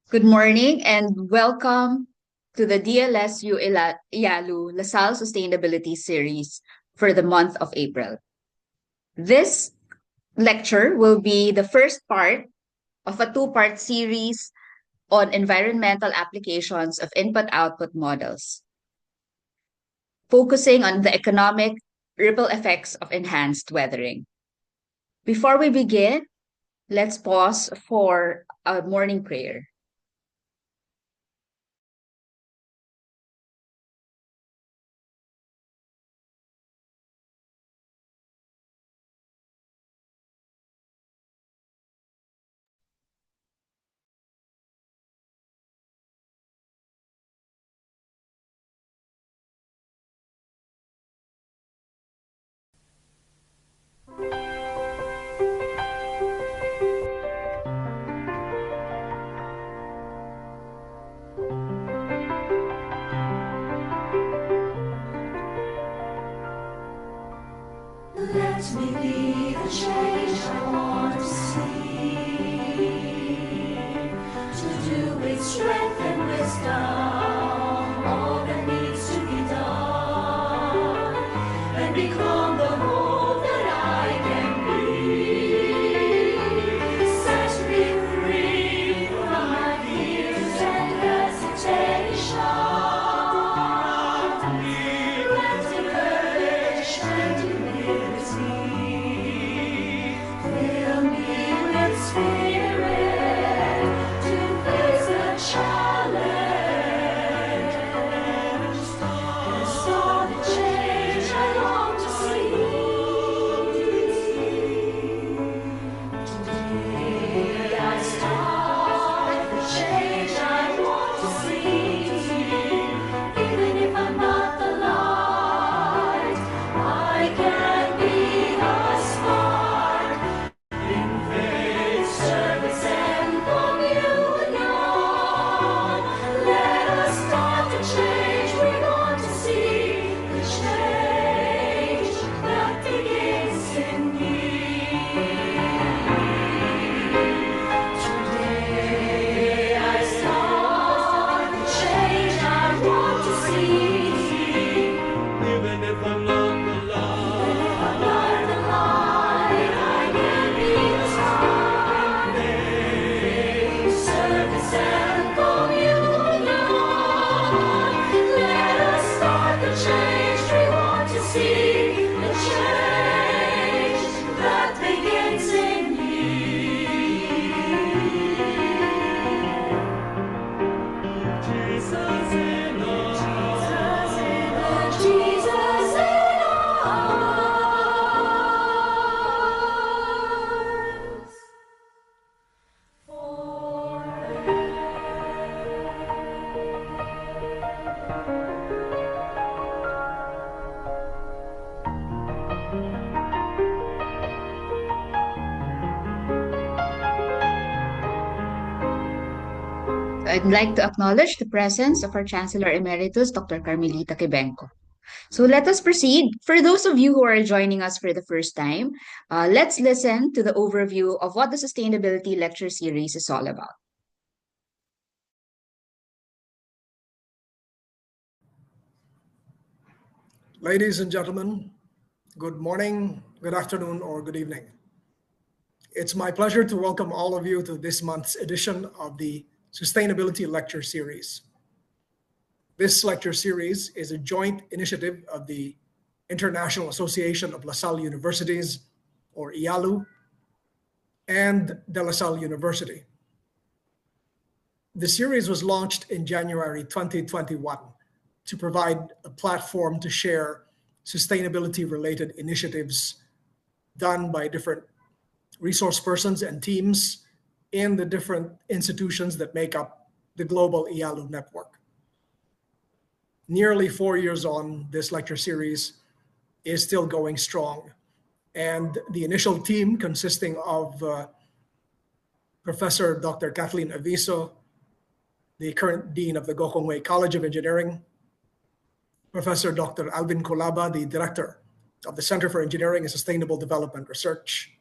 Good morning and welcome to the DLSU IALU LaSalle Sustainability Series for the month of April. This lecture will be the first part of a two-part series on environmental applications of input-output models, focusing on the economic ripple effects of enhanced weathering. Before we begin, let's pause for a morning prayer. Let me be the change I want to see, to do with strength and wisdom all that needs to be done, and become the hope that I can be. Set me free from my fears and hesitation. Let me courage and fill me with spirit to face the challenge. It's all the change I long to see. Today I start the change I want to see. Even if I'm not the light, I can be a spark in faith, service, and communion. Let us start the change we want to see, the change that begins in me. Today I start the change I want to see. Even if I'm not the light, I'm not the light, I can be the spark. Faith, service, and communion. Let us start the change we want to see, the change that begins in Jesus in us. Jesus in us. I'd like to acknowledge the presence of our Chancellor Emeritus, Dr. Carmelita Quebenco. So let us proceed. For those of you who are joining us for the first time, let's listen to the overview of what the Sustainability Lecture Series is all about. Ladies and gentlemen, good morning, good afternoon, or good evening. It's my pleasure to welcome all of you to this month's edition of the Sustainability Lecture Series. This lecture series is a joint initiative of the International Association of LaSalle Universities, or IALU, and De La Salle University. The series was launched in January 2021 to provide a platform to share sustainability-related initiatives done by different resource persons and teams in the different institutions that make up the global IALU network. Nearly 4 years on, this lecture series is still going strong. And the initial team, consisting of Professor Dr. Kathleen Aviso, the current Dean of the Gokongwei College of Engineering, Professor Dr. Alvin Colaba, the Director of the Center for Engineering and Sustainable Development Research,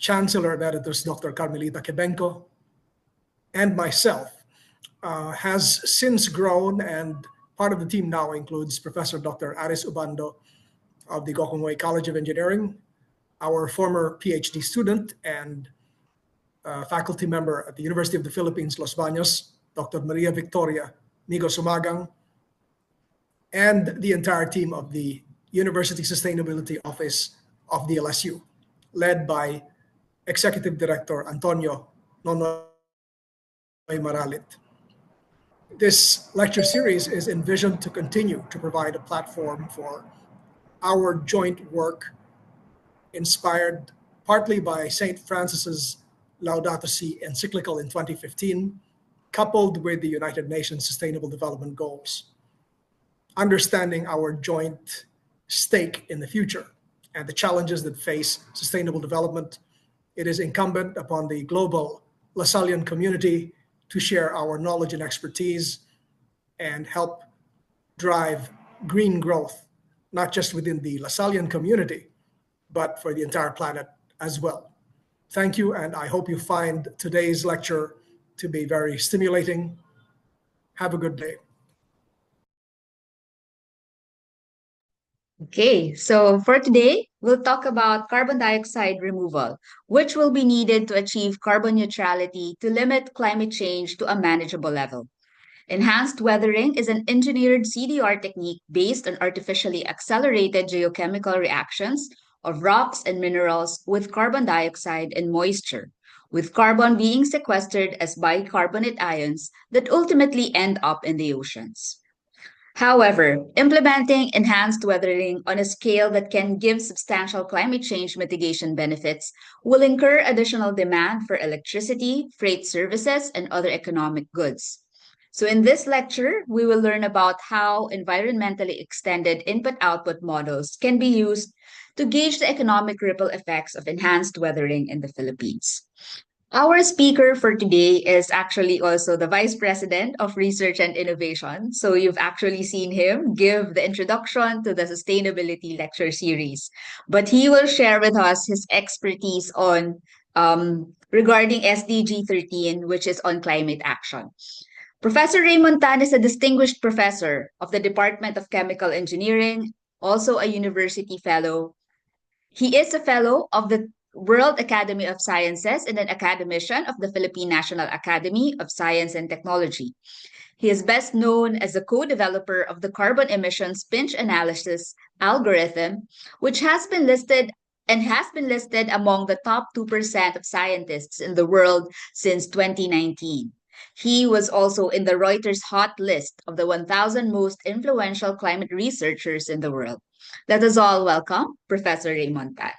Chancellor Emeritus Dr. Carmelita Quebenco, and myself has since grown, and part of the team now includes Professor Dr. Aris Ubando of the Gokongwei College of Engineering, our former PhD student and faculty member at the University of the Philippines, Los Baños, Dr. Maria Victoria Migo Sumagang, and the entire team of the University Sustainability Office of the LSU, led by Executive Director Antonio Nonoy Maralit. This lecture series is envisioned to continue to provide a platform for our joint work, inspired partly by St. Francis's Laudato Si encyclical in 2015, coupled with the United Nations Sustainable Development Goals. Understanding our joint stake in the future and the challenges that face sustainable development, it is incumbent upon the global LaSallian community to share our knowledge and expertise and help drive green growth, not just within the LaSallian community, but for the entire planet as well. Thank you, and I hope you find today's lecture to be very stimulating. Have a good day. Okay, so for today, we'll talk about carbon dioxide removal, which will be needed to achieve carbon neutrality to limit climate change to a manageable level. Enhanced weathering is an engineered CDR technique based on artificially accelerated geochemical reactions of rocks and minerals with carbon dioxide and moisture, with carbon being sequestered as bicarbonate ions that ultimately end up in the oceans. However, implementing enhanced weathering on a scale that can give substantial climate change mitigation benefits will incur additional demand for electricity, freight services, and other economic goods. So, in this lecture, we will learn about how environmentally extended input output models can be used to gauge the economic ripple effects of enhanced weathering in the Philippines. Our speaker for today is actually also the Vice President of Research and Innovation. So you've actually seen him give the introduction to the Sustainability Lecture Series. But he will share with us his expertise on regarding SDG 13, which is on climate action. Professor Raymond Tan is a distinguished professor of the Department of Chemical Engineering, also a university fellow. He is a fellow of the World Academy of Sciences and an academician of the Philippine National Academy of Science and Technology. He is best known as the co-developer of the carbon emissions pinch analysis algorithm, which has been listed among the top 2% of scientists in the world since 2019. He was also in the Reuters hot list of the 1,000 most influential climate researchers in the world. Let us all welcome Professor Raymond Tan.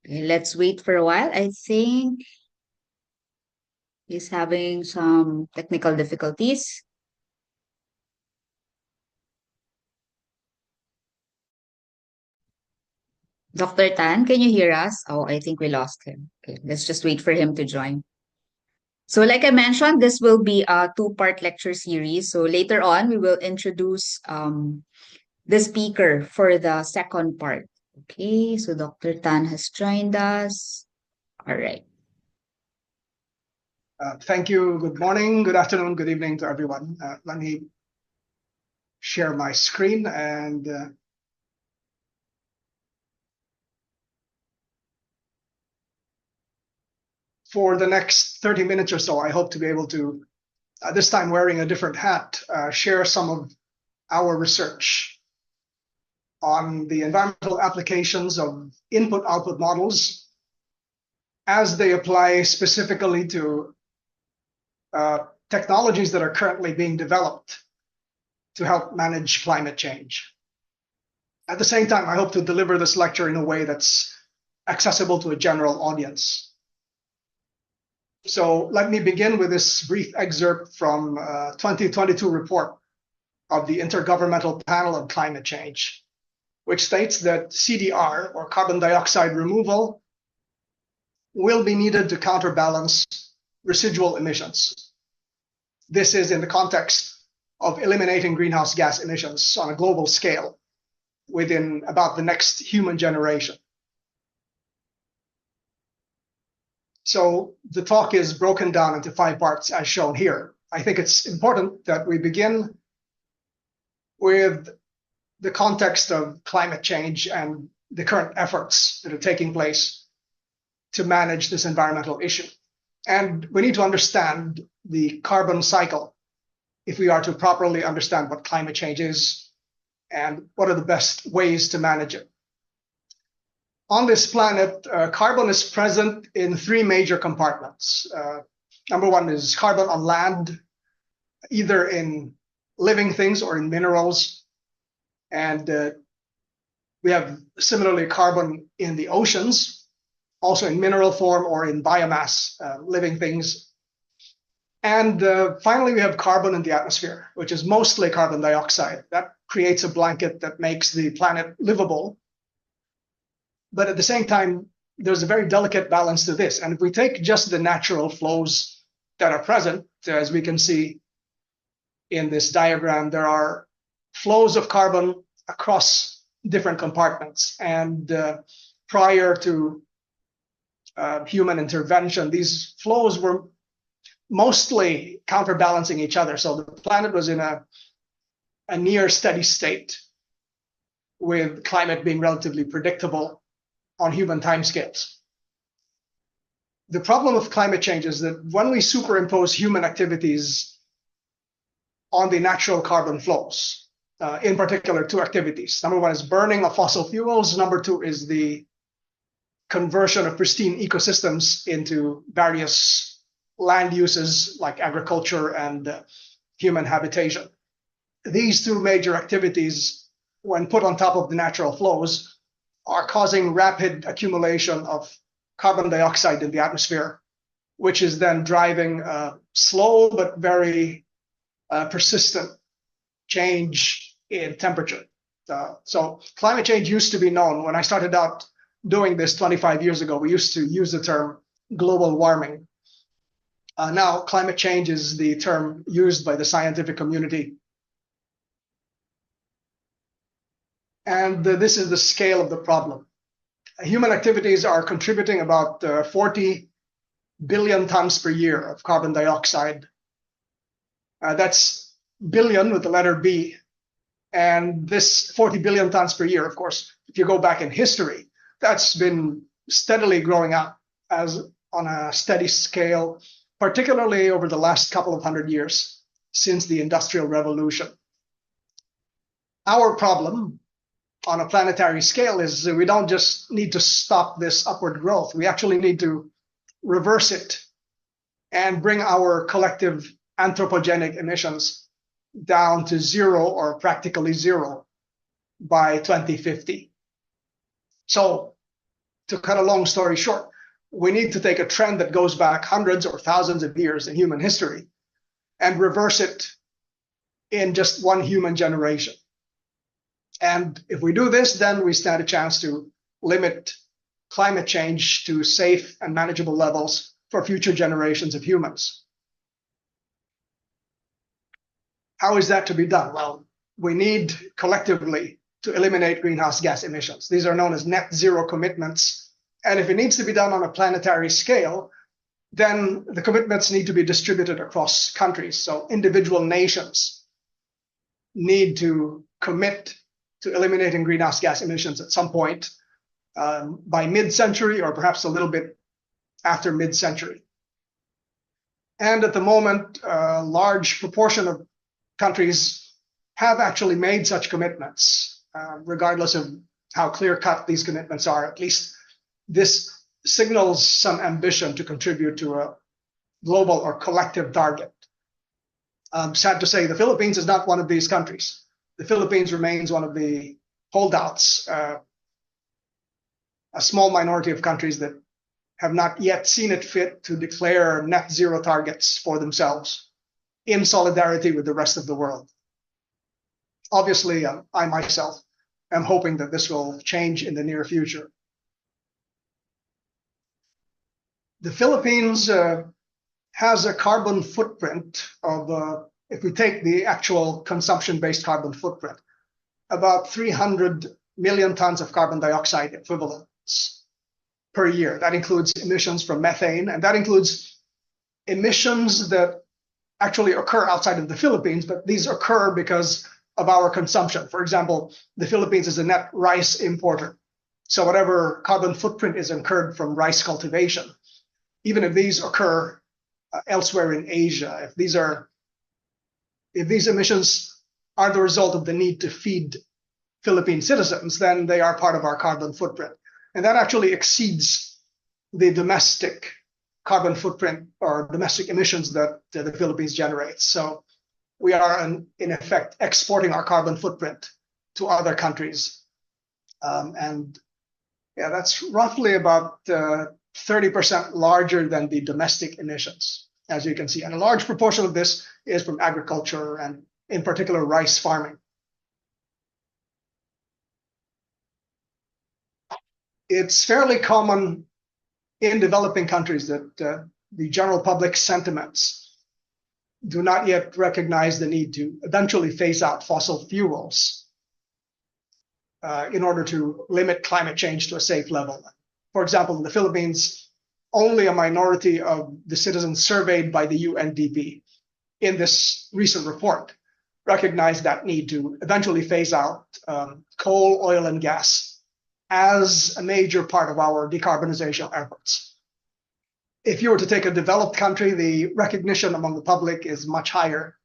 Okay, let's wait for a while. I think he's having some technical difficulties. Dr. Tan, can you hear us? Oh, I think we lost him. Okay, let's just wait for him to join. So like I mentioned, this will be a two-part lecture series. So later on, we will introduce the speaker for the second part. Okay, so Dr. Tan has joined us. All right. Thank you. Good morning, good afternoon, good evening to everyone. Let me share my screen and for the next 30 minutes or so, I hope to be able to, this time wearing a different hat, share some of our research on the environmental applications of input-output models as they apply specifically to technologies that are currently being developed to help manage climate change. At the same time, I hope to deliver this lecture in a way that's accessible to a general audience. So let me begin with this brief excerpt from a 2022 report of the Intergovernmental Panel on Climate Change, which states that CDR, or carbon dioxide removal, will be needed to counterbalance residual emissions. This is in the context of eliminating greenhouse gas emissions on a global scale within about the next human generation. So the talk is broken down into 5 parts as shown here. I think it's important that we begin with the context of climate change and the current efforts that are taking place to manage this environmental issue. And we need to understand the carbon cycle if we are to properly understand what climate change is and what are the best ways to manage it. On this planet, carbon is present in 3 major compartments. Number 1 is carbon on land, either in living things or in minerals. And we have similarly carbon in the oceans, also in mineral form or in biomass, living things. And finally, we have carbon in the atmosphere, which is mostly carbon dioxide. That creates a blanket that makes the planet livable. But at the same time, there's a very delicate balance to this. And if we take just the natural flows that are present, as we can see in this diagram, there are flows of carbon across different compartments. And prior to human intervention, these flows were mostly counterbalancing each other. So the planet was in a near steady state, with climate being relatively predictable on human timescales. The problem of climate change is that when we superimpose human activities on the natural carbon flows, in particular 2 activities. Number 1 is burning of fossil fuels. Number 2 is the conversion of pristine ecosystems into various land uses like agriculture and human habitation. These 2 major activities, when put on top of the natural flows, are causing rapid accumulation of carbon dioxide in the atmosphere, which is then driving a slow but very persistent change in temperature. So climate change used to be known. When I started out doing this 25 years ago, we used to use the term global warming. Now, climate change is the term used by the scientific community. And this is the scale of the problem. Human activities are contributing about 40 billion tons per year of carbon dioxide. That's billion with the letter B. And this 40 billion tons per year, of course, if you go back in history, that's been steadily growing up as on a steady scale, particularly over the last couple of 100 years since the Industrial Revolution. Our problem on a planetary scale is that we don't just need to stop this upward growth. We actually need to reverse it and bring our collective anthropogenic emissions down to 0 or practically 0 by 2050. So to cut a long story short, we need to take a trend that goes back hundreds or thousands of years in human history and reverse it in just 1 human generation. And if we do this, then we stand a chance to limit climate change to safe and manageable levels for future generations of humans. How is that to be done? Well, we need collectively to eliminate greenhouse gas emissions. These are known as net zero commitments. And if it needs to be done on a planetary scale, then the commitments need to be distributed across countries. So individual nations need to commit to eliminating greenhouse gas emissions at some point by mid-century or perhaps a little bit after mid-century. And at the moment, a large proportion of countries have actually made such commitments, regardless of how clear-cut these commitments are. At least this signals some ambition to contribute to a global or collective target. Sad to say, the Philippines is not one of these countries. The Philippines remains one of the holdouts, a small minority of countries that have not yet seen it fit to declare net zero targets for themselves in solidarity with the rest of the world. Obviously, I myself am hoping that this will change in the near future. The Philippines has a carbon footprint of, if we take the actual consumption-based carbon footprint, about 300 million tons of carbon dioxide equivalents per year. That includes emissions from methane, and that includes emissions that actually occur outside of the Philippines, but these occur because of our consumption. For example, the Philippines is a net rice importer. So whatever carbon footprint is incurred from rice cultivation, even if these occur elsewhere in Asia, if these emissions are the result of the need to feed Philippine citizens, then they are part of our carbon footprint. And that actually exceeds the domestic carbon footprint or domestic emissions that the Philippines generates. So we are in effect exporting our carbon footprint to other countries. And yeah, that's roughly about 30% larger than the domestic emissions, as you can see. And a large proportion of this is from agriculture and in particular rice farming. It's fairly common in developing countries that the general public sentiments do not yet recognize the need to eventually phase out fossil fuels in order to limit climate change to a safe level. For example, in the Philippines, only a minority of the citizens surveyed by the UNDP in this recent report recognize that need to eventually phase out coal, oil, and gas as a major part of our decarbonization efforts. If you were to take a developed country, the recognition among the public is much higher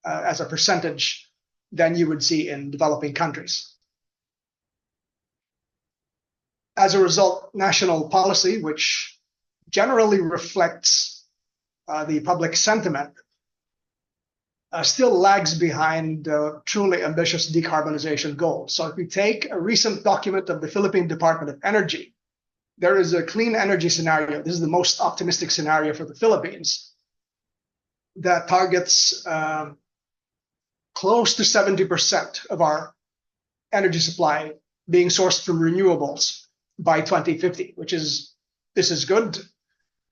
as a percentage than you would see in developing countries. As a result, national policy, which generally reflects the public sentiment, still lags behind truly ambitious decarbonization goals. So if we take a recent document of the Philippine Department of Energy, there is a clean energy scenario. This is the most optimistic scenario for the Philippines that targets close to 70% of our energy supply being sourced from renewables by 2050, this is good,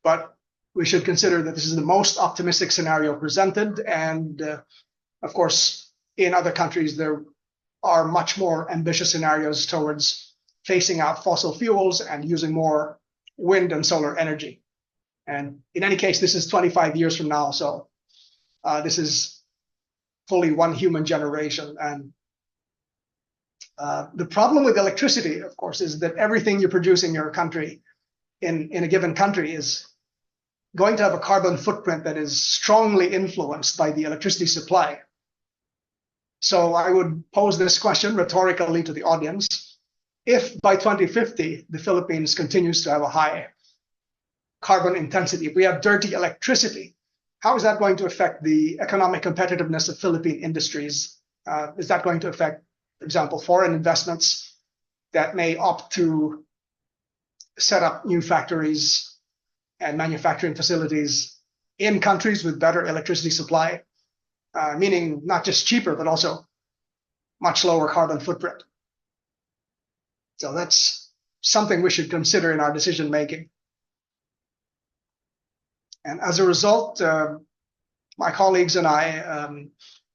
but we should consider that this is the most optimistic scenario presented. And of course, in other countries, there are much more ambitious scenarios towards phasing out fossil fuels and using more wind and solar energy. And in any case, this is 25 years from now. So this is fully one human generation. And the problem with electricity, of course, is that everything you produce in your country, in a given country, is going to have a carbon footprint that is strongly influenced by the electricity supply. So I would pose this question rhetorically to the audience. If by 2050, the Philippines continues to have a high carbon intensity, if we have dirty electricity, how is that going to affect the economic competitiveness of Philippine industries? Is that going to affect, for example, foreign investments that may opt to set up new factories and manufacturing facilities in countries with better electricity supply, meaning not just cheaper, but also much lower carbon footprint? So that's something we should consider in our decision making. And as a result, my colleagues and I,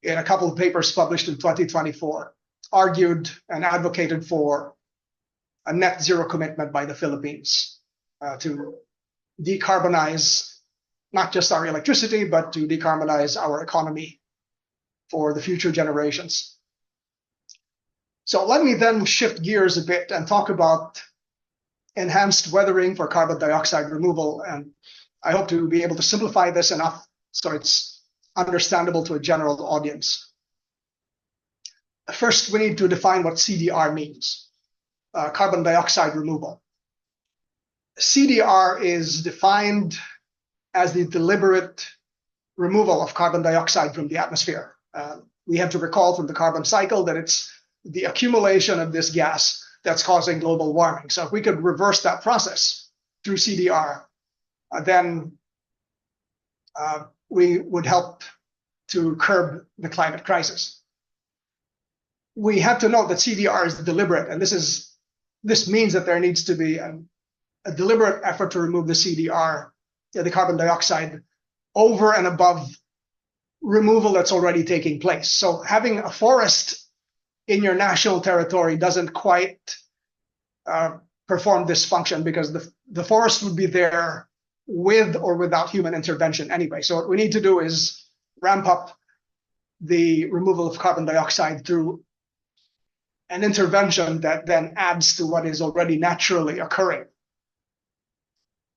in a couple of papers published in 2024, argued and advocated for a net zero commitment by the Philippines to decarbonize not just our electricity, but to decarbonize our economy for the future generations. So let me then shift gears a bit and talk about enhanced weathering for carbon dioxide removal. And I hope to be able to simplify this enough so it's understandable to a general audience. First, we need to define what CDR means, carbon dioxide removal. CDR is defined as the deliberate removal of carbon dioxide from the atmosphere. We have to recall from the carbon cycle that it's the accumulation of this gas that's causing global warming. So if we could reverse that process through CDR, then we would help to curb the climate crisis. We have to note that CDR is deliberate, and this means that there needs to be a deliberate effort to remove the CDR, the carbon dioxide, over and above removal that's already taking place. So having a forest in your national territory doesn't quite perform this function, because the forest would be there with or without human intervention anyway. So what we need to do is ramp up the removal of carbon dioxide through an intervention that then adds to what is already naturally occurring.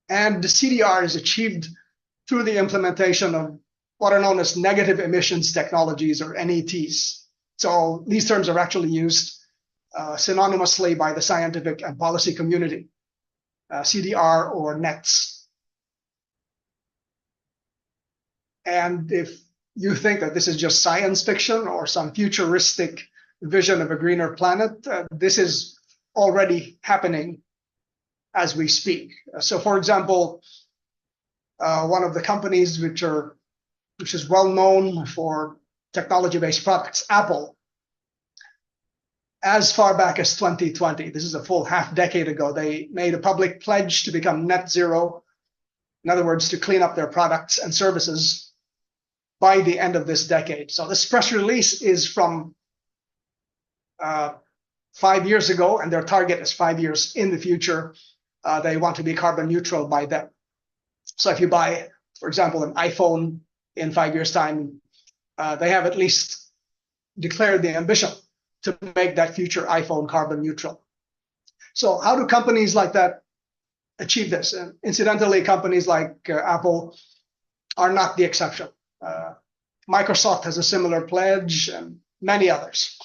And the CDR is achieved through the implementation of what are known as negative emissions technologies, or NETs. So these terms are actually used synonymously by the scientific and policy community, CDR or NETs. And if you think that this is just science fiction or some futuristic vision of a greener planet, this is already happening as we speak. So for example, one of the companies which is well known for technology-based products, Apple, as far back as 2020, this is a full half decade ago, they made a public pledge to become net zero. In other words, to clean up their products and services by the end of this decade. So this press release is from 5 years ago, and their target is 5 years in the future. They want to be carbon neutral by then. So if you buy, for example, an iPhone in 5 years' time, they have at least declared the ambition to make that future iPhone carbon neutral. So how do companies like that achieve this? And incidentally, companies like Apple are not the exception. Microsoft has a similar pledge, and many others.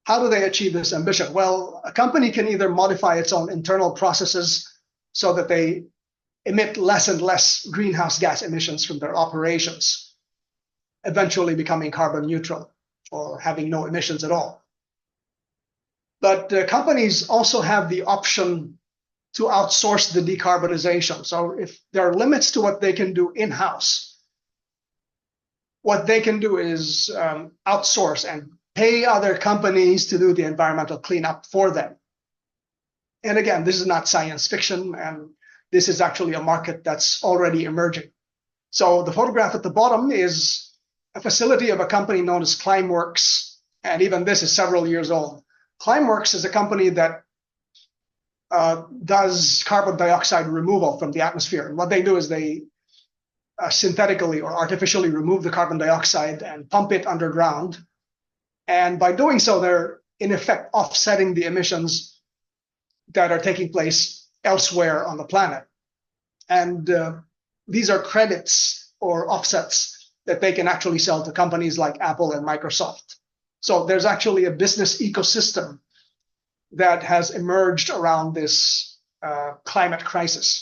How do they achieve this ambition? Well, a company can either modify its own internal processes so that they emit less and less greenhouse gas emissions from their operations, eventually becoming carbon neutral or having no emissions at all. But companies also have the option to outsource the decarbonization. So if there are limits to what they can do in-house, what they can do is outsource and pay other companies to do the environmental cleanup for them. And again, this is not science fiction, and this is actually a market that's already emerging. So the photograph at the bottom is a facility of a company known as Climeworks, and even this is several years old. Climeworks is a company that does carbon dioxide removal from the atmosphere. And what they do is they synthetically or artificially remove the carbon dioxide and pump it underground. And by doing so, they're in effect offsetting the emissions that are taking place elsewhere on the planet. And these are credits or offsets that they can actually sell to companies like Apple and Microsoft. So there's actually a business ecosystem that has emerged around this climate crisis.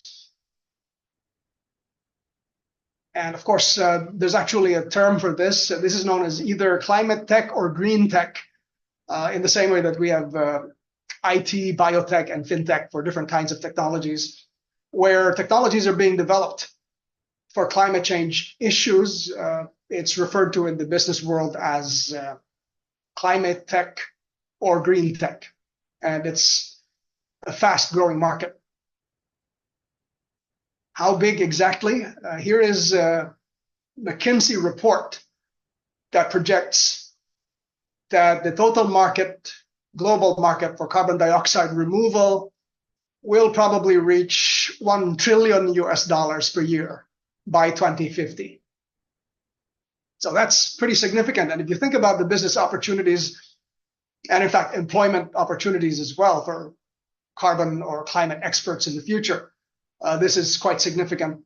And of course, there's actually a term for this. This is known as either climate tech or green tech, in the same way that we have IT, biotech, and fintech for different kinds of technologies, where technologies are being developed for climate change issues. It's referred to in the business world as climate tech or green tech, and it's a fast-growing market. How big exactly? Here is a McKinsey report that projects that the total market, global market for carbon dioxide removal will probably reach $1 trillion per year by 2050. So that's pretty significant. And if you think about the business opportunities, and in fact, employment opportunities as well for carbon or climate experts in the future, this is quite significant.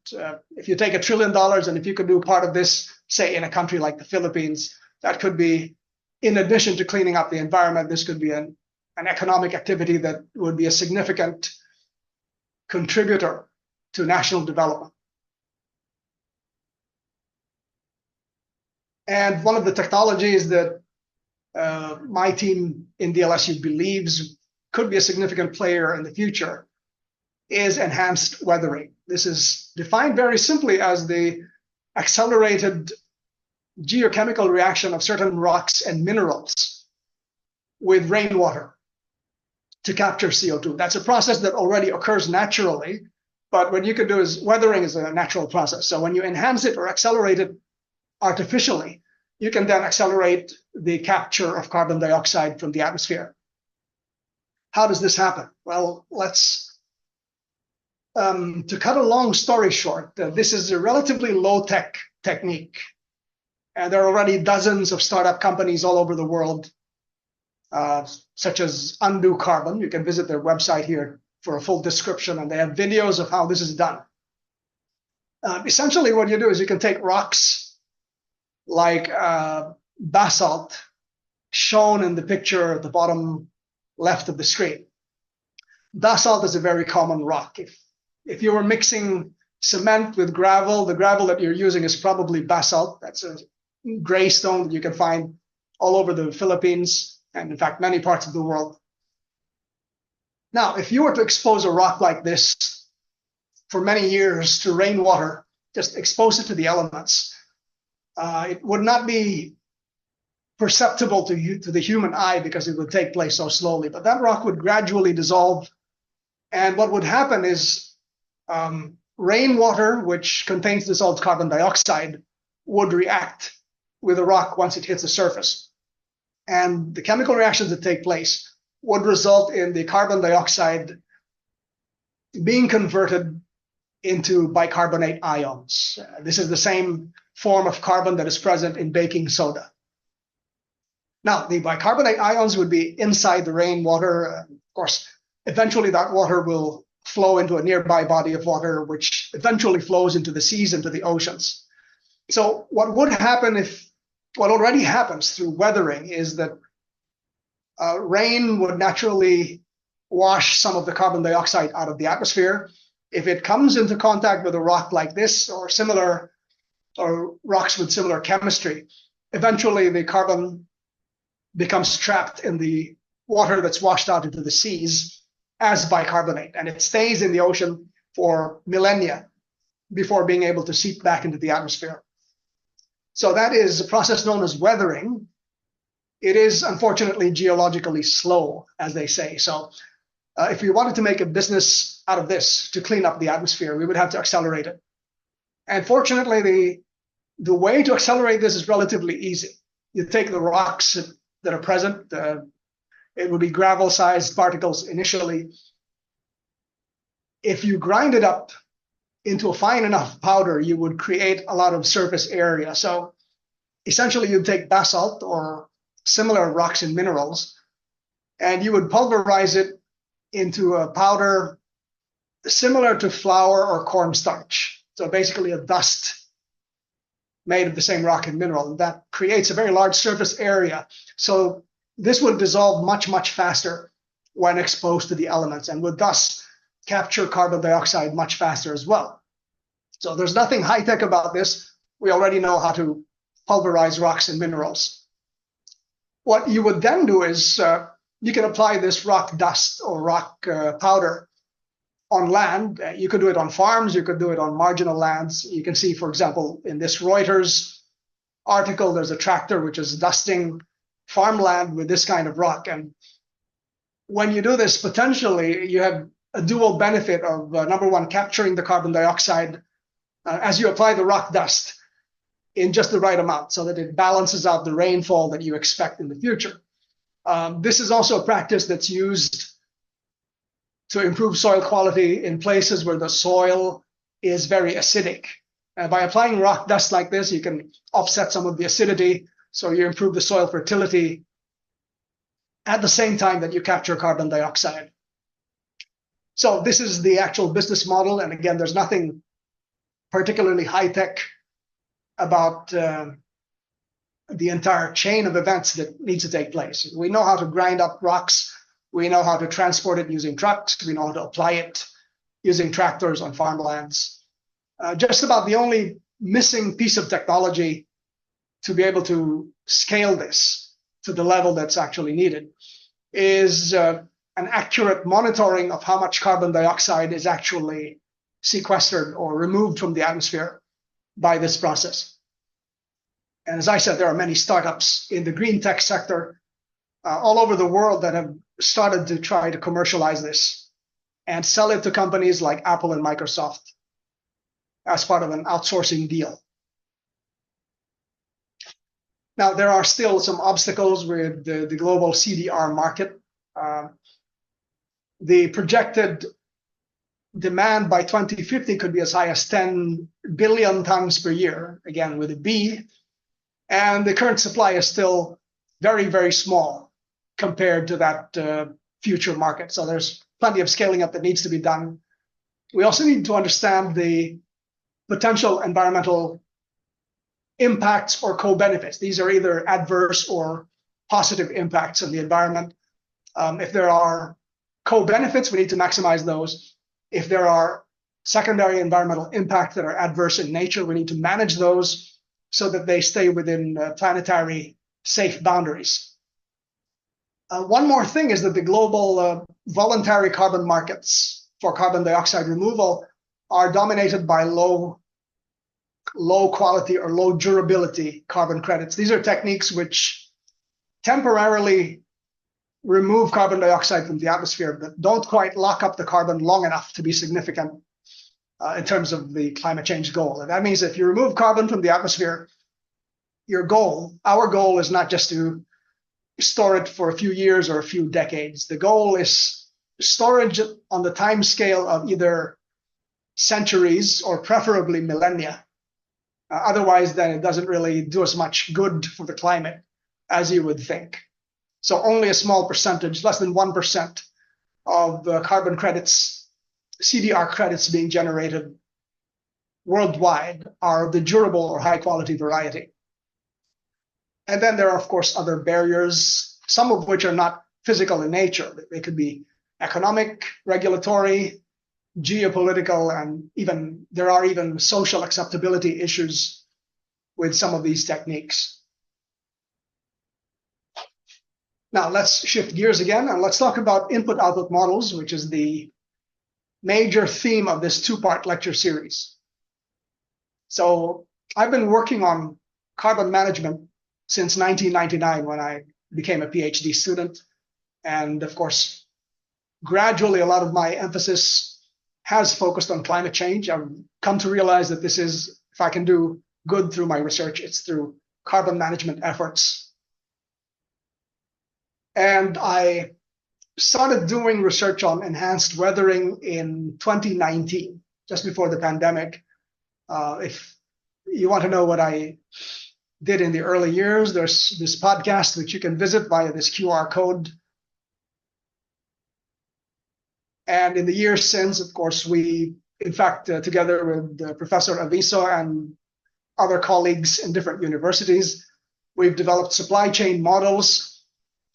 If you take $1 trillion, and if you could do part of this, say in a country like the Philippines, that could be, in addition to cleaning up the environment, this could be an economic activity that would be a significant contributor to national development. And one of the technologies that my team in DLSU believes could be a significant player in the future is enhanced weathering. This is defined very simply as the accelerated geochemical reaction of certain rocks and minerals with rainwater to capture CO2. That's a process that already occurs naturally, But what you could do is weathering is a natural process. So when you enhance it or accelerate it artificially, you can then accelerate the capture of carbon dioxide from the atmosphere. How does this happen? Well, to cut a long story short, this is a relatively low-tech technique. And there are already dozens of startup companies all over the world, such as Undo Carbon. You can visit their website here for a full description, and they have videos of how this is done. Essentially, what you do is you can take rocks like basalt, shown in the picture at the bottom left of the screen. Basalt is a very common rock. If you were mixing cement with gravel, the gravel that you're using is probably basalt. That's a gray stone that you can find all over the Philippines and, in fact, many parts of the world. Now, if you were to expose a rock like this for many years to rainwater, just expose it to the elements, it would not be perceptible to the human eye because it would take place so slowly. But that rock would gradually dissolve. And what would happen is rainwater, which contains dissolved carbon dioxide, would react with the rock once it hits the surface. And the chemical reactions that take place would result in the carbon dioxide being converted into bicarbonate ions. This is the same form of carbon that is present in baking soda. Now, the bicarbonate ions would be inside the rainwater. Of course, eventually that water will flow into a nearby body of water, which eventually flows into the seas, into the oceans. So what would happen what already happens through weathering is that rain would naturally wash some of the carbon dioxide out of the atmosphere. If it comes into contact with a rock like this or similar, or rocks with similar chemistry, eventually the carbon becomes trapped in the water that's washed out into the seas as bicarbonate, and it stays in the ocean for millennia before being able to seep back into the atmosphere. So that is a process known as weathering. It is unfortunately geologically slow, as they say. So if we wanted to make a business out of this to clean up the atmosphere, we would have to accelerate it. And fortunately, the way to accelerate this is relatively easy. You take the rocks that are present, it would be gravel-sized particles initially. If you grind it up into a fine enough powder, you would create a lot of surface area. So essentially, you'd take basalt or similar rocks and minerals, and you would pulverize it into a powder similar to flour or cornstarch. So basically a dust made of the same rock and mineral, and that creates a very large surface area. So this would dissolve much, much faster when exposed to the elements and would thus capture carbon dioxide much faster as well. So there's nothing high-tech about this. We already know how to pulverize rocks and minerals. What you would then do is you can apply this rock dust or rock powder on land. You could do it on farms. You could do it on marginal lands. You can see, for example, in this Reuters article, there's a tractor which is dusting farmland with this kind of rock. And when you do this, potentially you have a dual benefit of, number one, capturing the carbon dioxide as you apply the rock dust in just the right amount so that it balances out the rainfall that you expect in the future. This is also a practice that's used to improve soil quality in places where the soil is very acidic. By applying rock dust like this, you can offset some of the acidity, so you improve the soil fertility at the same time that you capture carbon dioxide. So this is the actual business model. And again, there's nothing particularly high-tech about the entire chain of events that needs to take place. We know how to grind up rocks. We know how to transport it using trucks. We know how to apply it using tractors on farmlands. Just about the only missing piece of technology to be able to scale this to the level that's actually needed is an accurate monitoring of how much carbon dioxide is actually sequestered or removed from the atmosphere by this process. And as I said, there are many startups in the green tech sector all over the world that have started to try to commercialize this. and sell it to companies like Apple and Microsoft as part of an outsourcing deal. Now, there are still some obstacles with the global CDR market. The projected demand by 2050 could be as high as 10 billion tons per year, again with a B, and the current supply is still very, very small compared to that future market. So there's plenty of scaling up that needs to be done. We also need to understand the potential environmental impacts or co-benefits. These are either adverse or positive impacts on the environment. If there are co-benefits, we need to maximize those. If there are secondary environmental impacts that are adverse in nature, we need to manage those so that they stay within planetary safe boundaries. One more thing is that the global voluntary carbon markets for carbon dioxide removal are dominated by low quality or low durability carbon credits. These are techniques which temporarily remove carbon dioxide from the atmosphere, but don't quite lock up the carbon long enough to be significant in terms of the climate change goal. And that means if you remove carbon from the atmosphere, our goal is not just to store it for a few years or a few decades. The goal is storage on the time scale of either centuries or preferably millennia. Otherwise, then it doesn't really do as much good for the climate as you would think. So only a small percentage, less than 1% of the carbon credits, CDR credits being generated worldwide are the durable or high quality variety. And then there are, of course, other barriers, some of which are not physical in nature. They could be economic, regulatory, geopolitical, and there are even social acceptability issues with some of these techniques. Now let's shift gears again and let's talk about input-output models, which is the major theme of this two-part lecture series. So I've been working on carbon management since 1999 when I became a PhD student. And of course, gradually a lot of my emphasis has focused on climate change. I've come to realize that this is, if I can do good through my research, it's through carbon management efforts. And I started doing research on enhanced weathering in 2019, just before the pandemic. If you want to know what I did in the early years, there's this podcast which you can visit via this QR code. And in the years since, of course, we, in fact, together with Professor Aviso and other colleagues in different universities, we've developed supply chain models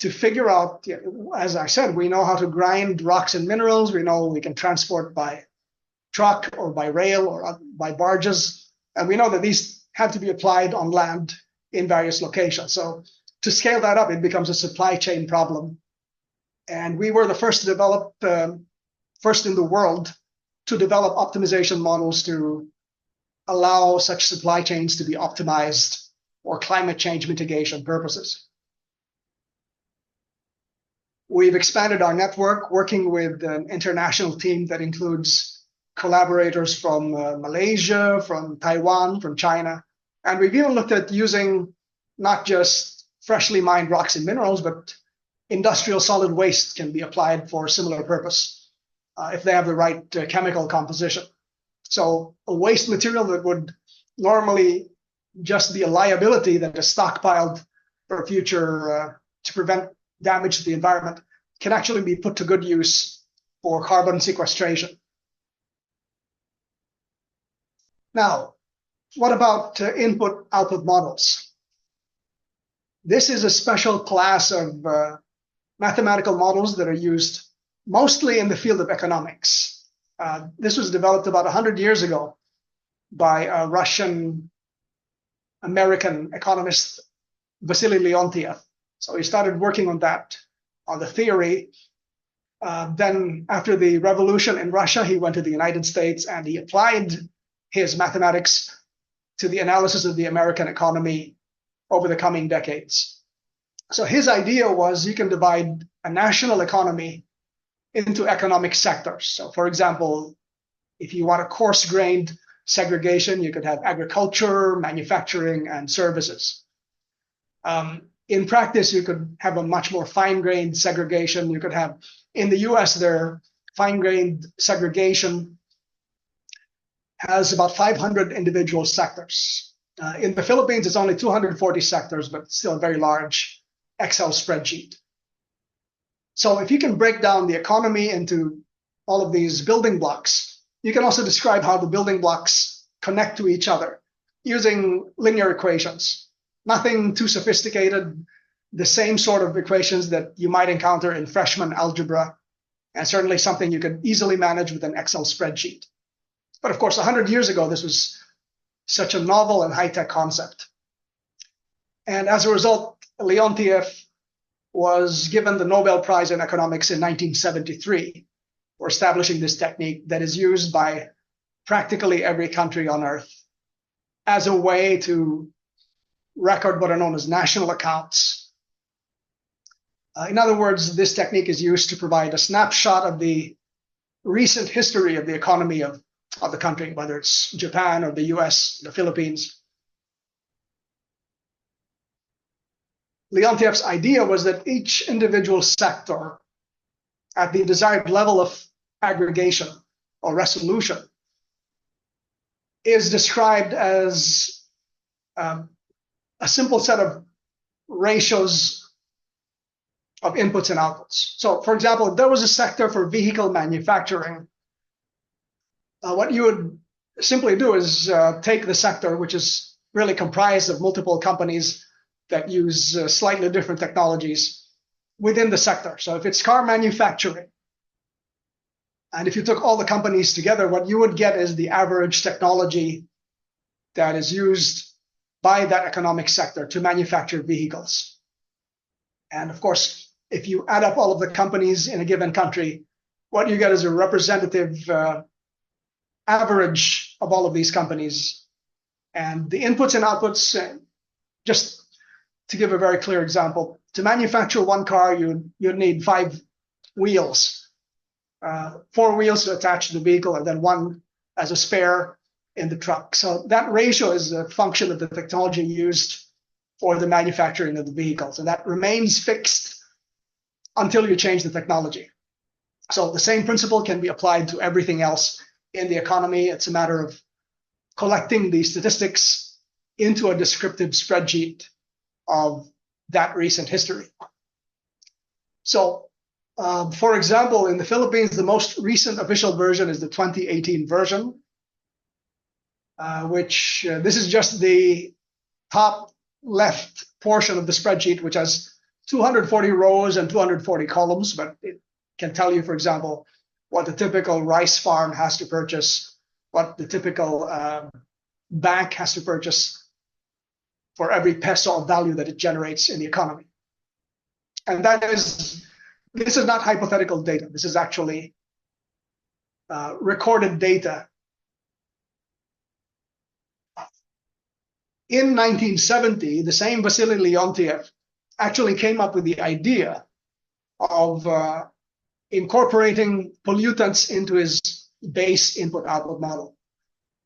to figure out, as I said, we know how to grind rocks and minerals. We know we can transport by truck or by rail or by barges. And we know that these have to be applied on land in various locations. So to scale that up, it becomes a supply chain problem. And we were the first to develop, first in the world to develop optimization models to allow such supply chains to be optimized for climate change mitigation purposes. We've expanded our network, working with an international team that includes collaborators from Malaysia, from Taiwan, from China. And we've even looked at using not just freshly mined rocks and minerals, but industrial solid waste can be applied for a similar purpose if they have the right chemical composition. So a waste material that would normally just be a liability that is stockpiled for future to prevent damage to the environment can actually be put to good use for carbon sequestration. Now, what about input-output models? This is a special class of mathematical models that are used mostly in the field of economics. This was developed about 100 years ago by a Russian-American economist, Vasily Leontiev. So he started working on that, on the theory. Then after the revolution in Russia, he went to the United States and he applied his mathematics to the analysis of the American economy over the coming decades. So his idea was you can divide a national economy into economic sectors. So for example, if you want a coarse-grained segregation, you could have agriculture, manufacturing, and services. In practice, you could have a much more fine-grained segregation. You could have, in the US, their fine-grained segregation has about 500 individual sectors. In the Philippines, it's only 240 sectors, but still a very large Excel spreadsheet. So if you can break down the economy into all of these building blocks, you can also describe how the building blocks connect to each other using linear equations. Nothing too sophisticated, the same sort of equations that you might encounter in freshman algebra, and certainly something you could easily manage with an Excel spreadsheet. But of course, 100 years ago, this was such a novel and high-tech concept. And as a result, Leontiev was given the Nobel Prize in Economics in 1973 for establishing this technique that is used by practically every country on Earth as a way to record what are known as national accounts. In other words, this technique is used to provide a snapshot of the recent history of the economy of the country, whether it's Japan or the US, the Philippines. Leontiev's idea was that each individual sector at the desired level of aggregation or resolution is described as a simple set of ratios of inputs and outputs. So for example, if there was a sector for vehicle manufacturing, what you would simply do is take the sector, which is really comprised of multiple companies that use slightly different technologies within the sector. So if it's car manufacturing, and if you took all the companies together, what you would get is the average technology that is used by that economic sector to manufacture vehicles. And of course, if you add up all of the companies in a given country, what you get is a representative average of all of these companies. And the inputs and outputs, just to give a very clear example, to manufacture one car, you'd need 5 wheels, 4 wheels to attach to the vehicle, and then one as a spare in the truck. So that ratio is a function of the technology used for the manufacturing of the vehicle. So that remains fixed until you change the technology. So the same principle can be applied to everything else in the economy. It's a matter of collecting the statistics into a descriptive spreadsheet of that recent history. So, for example, in the Philippines, the most recent official version is the 2018 version, which this is just the top left portion of the spreadsheet, which has 240 rows and 240 columns, but it can tell you, for example, what the typical rice farm has to purchase, what the typical bank has to purchase for every peso of value that it generates in the economy. And this is not hypothetical data. This is actually recorded data. In 1970, the same Vasily Leontiev actually came up with the idea of incorporating pollutants into his base input-output model.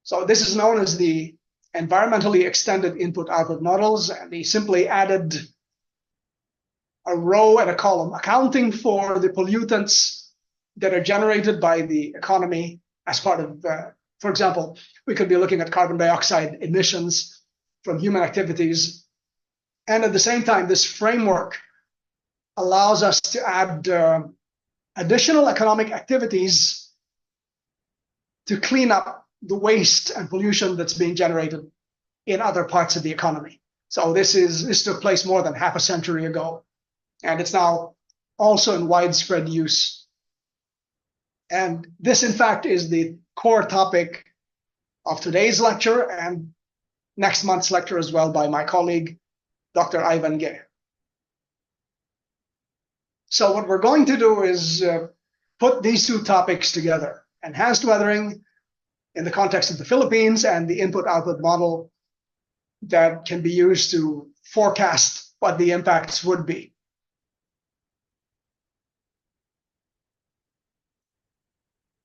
So this is known as the environmentally extended input-output models, and he simply added a row and a column accounting for the pollutants that are generated by the economy as part of, for example, we could be looking at carbon dioxide emissions from human activities. And at the same time, this framework allows us to add additional economic activities to clean up the waste and pollution that's being generated in other parts of the economy. So this took place more than half a century ago, and it's now also in widespread use. And this, in fact, is the core topic of today's lecture and next month's lecture as well by my colleague, Dr. Ivan Ge. So what we're going to do is put these two topics together: enhanced weathering in the context of the Philippines and the input-output model that can be used to forecast what the impacts would be.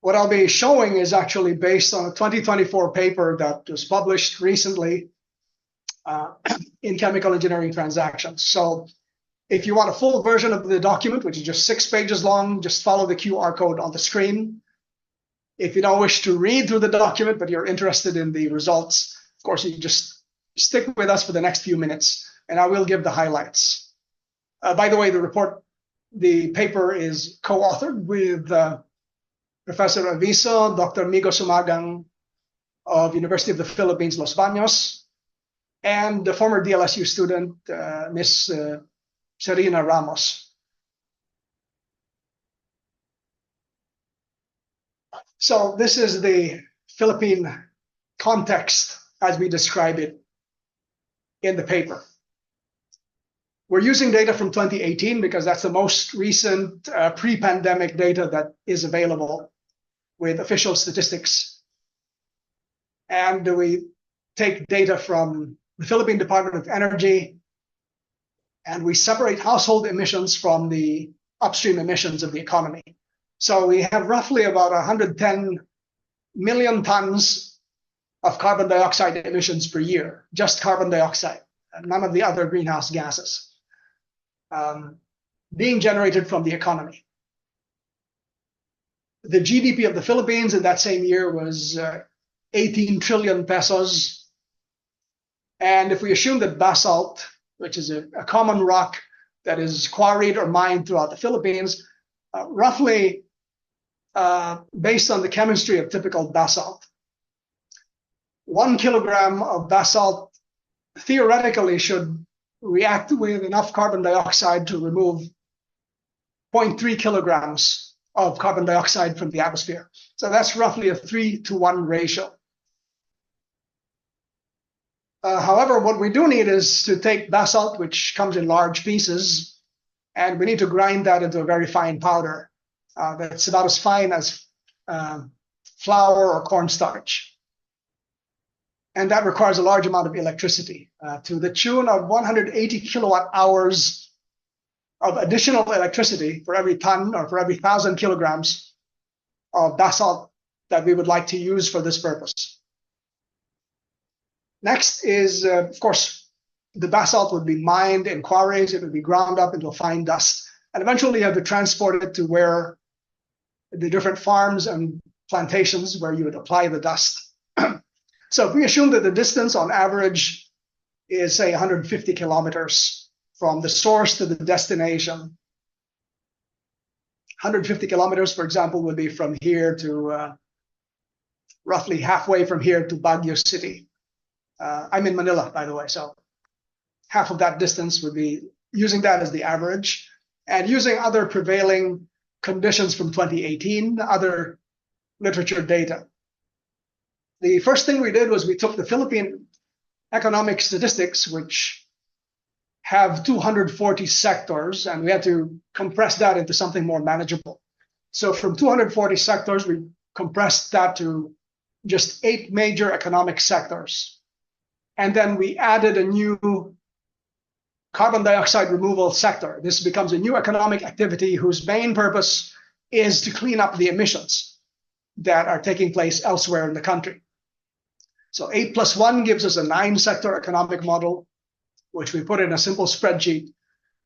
What I'll be showing is actually based on a 2024 paper that was published recently in Chemical Engineering Transactions. So if you want a full version of the document, which is just 6 pages long, just follow the QR code on the screen. If you don't wish to read through the document, but you're interested in the results, of course, you just stick with us for the next few minutes, and I will give the highlights. By the way, the paper is co-authored with Professor Aviso, Dr. Migo Sumagang of University of the Philippines, Los Baños, and the former DLSU student, Ms. Serena Ramos. So this is the Philippine context as we describe it in the paper. We're using data from 2018 because that's the most recent pre-pandemic data that is available with official statistics. And we take data from the Philippine Department of Energy, and we separate household emissions from the upstream emissions of the economy. So we have roughly about 110 million tons of carbon dioxide emissions per year, just carbon dioxide, none of the other greenhouse gases being generated from the economy. The GDP of the Philippines in that same year was 18 trillion pesos. And if we assume that basalt, which is a common rock that is quarried or mined throughout the Philippines, roughly based on the chemistry of typical basalt, 1 kilogram of basalt theoretically should react with enough carbon dioxide to remove 0.3 kilograms of carbon dioxide from the atmosphere. So that's roughly a 3-to-1 ratio. However, what we do need is to take basalt, which comes in large pieces, and we need to grind that into a very fine powder that's about as fine as flour or cornstarch. And that requires a large amount of electricity to the tune of 180 kilowatt hours of additional electricity for every ton or for every 1,000 kilograms of basalt that we would like to use for this purpose. Next is, of course, the basalt would be mined in quarries. It would be ground up into a fine dust. And eventually you have to transport it to where the different farms and plantations where you would apply the dust. So if we assume that the distance on average is, say, 150 kilometers from the source to the destination, 150 kilometers, for example, would be from here to roughly halfway from here to Baguio City. I'm in Manila, by the way, so half of that distance would be using that as the average, and using other prevailing conditions from 2018, other literature data. The first thing we did was we took the Philippine economic statistics, which have 240 sectors, and we had to compress that into something more manageable. So from 240 sectors, we compressed that to just 8 major economic sectors. And then we added a new carbon dioxide removal sector. This becomes a new economic activity whose main purpose is to clean up the emissions that are taking place elsewhere in the country. So 8 plus 1 gives us a 9-sector economic model, which we put in a simple spreadsheet.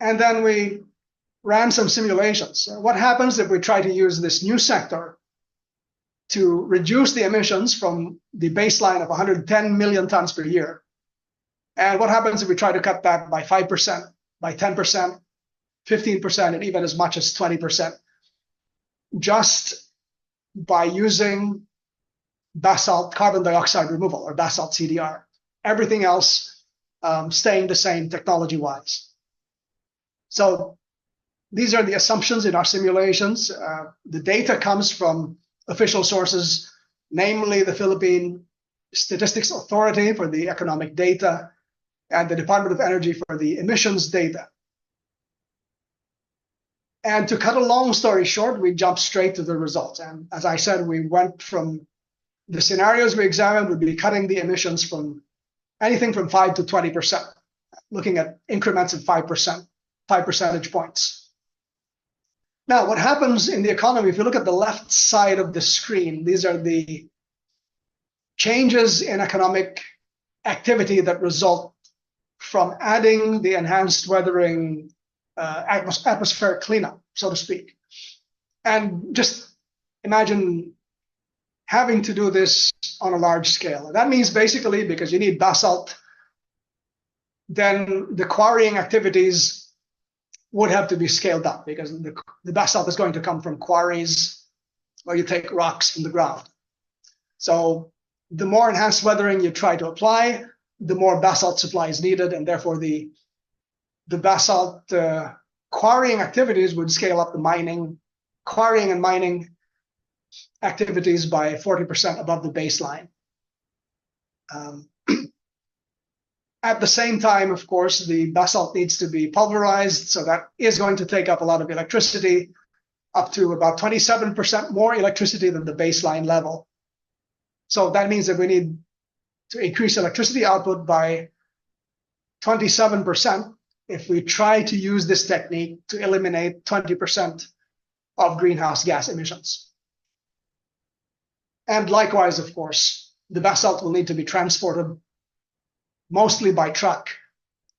And then we ran some simulations. What happens if we try to use this new sector to reduce the emissions from the baseline of 110 million tons per year? And what happens if we try to cut that by 5%, by 10%, 15%, and even as much as 20%, just by using basalt carbon dioxide removal, or basalt CDR? Everything else staying the same technology-wise. So these are the assumptions in our simulations. The data comes from official sources, namely the Philippine Statistics Authority for the economic data and the Department of Energy for the emissions data. And to cut a long story short, we jumped straight to the results. And as I said, we went from the scenarios we examined would be cutting the emissions from anything from 5 to 20%, looking at increments of 5%, 5 percentage points. Now, what happens in the economy, if you look at the left side of the screen, these are the changes in economic activity that result from adding the enhanced weathering atmospheric cleanup, so to speak. And just imagine having to do this on a large scale. And that means basically, because you need basalt, then the quarrying activities would have to be scaled up, because the basalt is going to come from quarries where you take rocks from the ground. So the more enhanced weathering you try to apply, the more basalt supply is needed, and therefore the basalt quarrying activities would scale up the quarrying and mining activities by 40% above the baseline. At the same time, of course, the basalt needs to be pulverized, so that is going to take up a lot of electricity, up to about 27% more electricity than the baseline level. So that means that we need to increase electricity output by 27% if we try to use this technique to eliminate 20% of greenhouse gas emissions. And likewise, of course, the basalt will need to be transported mostly by truck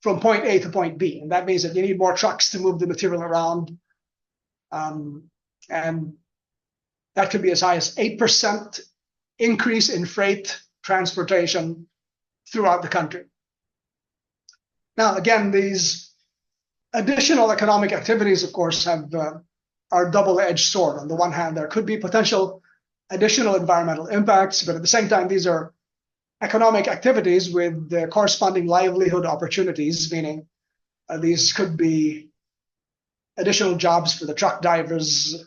from point A to point B. And that means that you need more trucks to move the material around. And that could be as high as 8% increase in freight transportation throughout the country. Now, again, these additional economic activities, of course, are a double-edged sword. On the one hand, there could be potential additional environmental impacts, but at the same time, these are economic activities with the corresponding livelihood opportunities, meaning these could be additional jobs for the truck drivers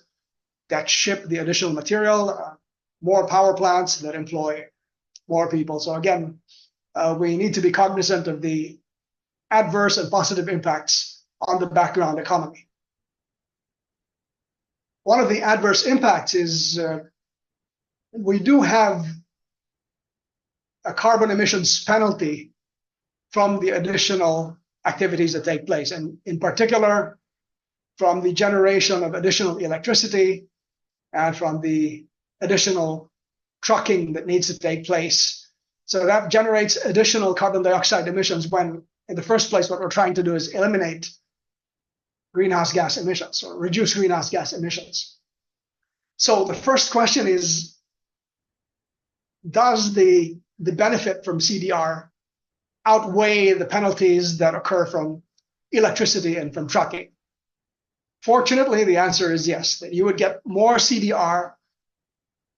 that ship the additional material, more power plants that employ more people. So again, we need to be cognizant of the adverse and positive impacts on the background economy. One of the adverse impacts is we do have a carbon emissions penalty from the additional activities that take place, and in particular from the generation of additional electricity and from the additional trucking that needs to take place. So that generates additional carbon dioxide emissions when, in the first place, what we're trying to do is eliminate greenhouse gas emissions or reduce greenhouse gas emissions. So the first question is, does the benefit from CDR outweigh the penalties that occur from electricity and from trucking? Fortunately, the answer is yes, that you would get more CDR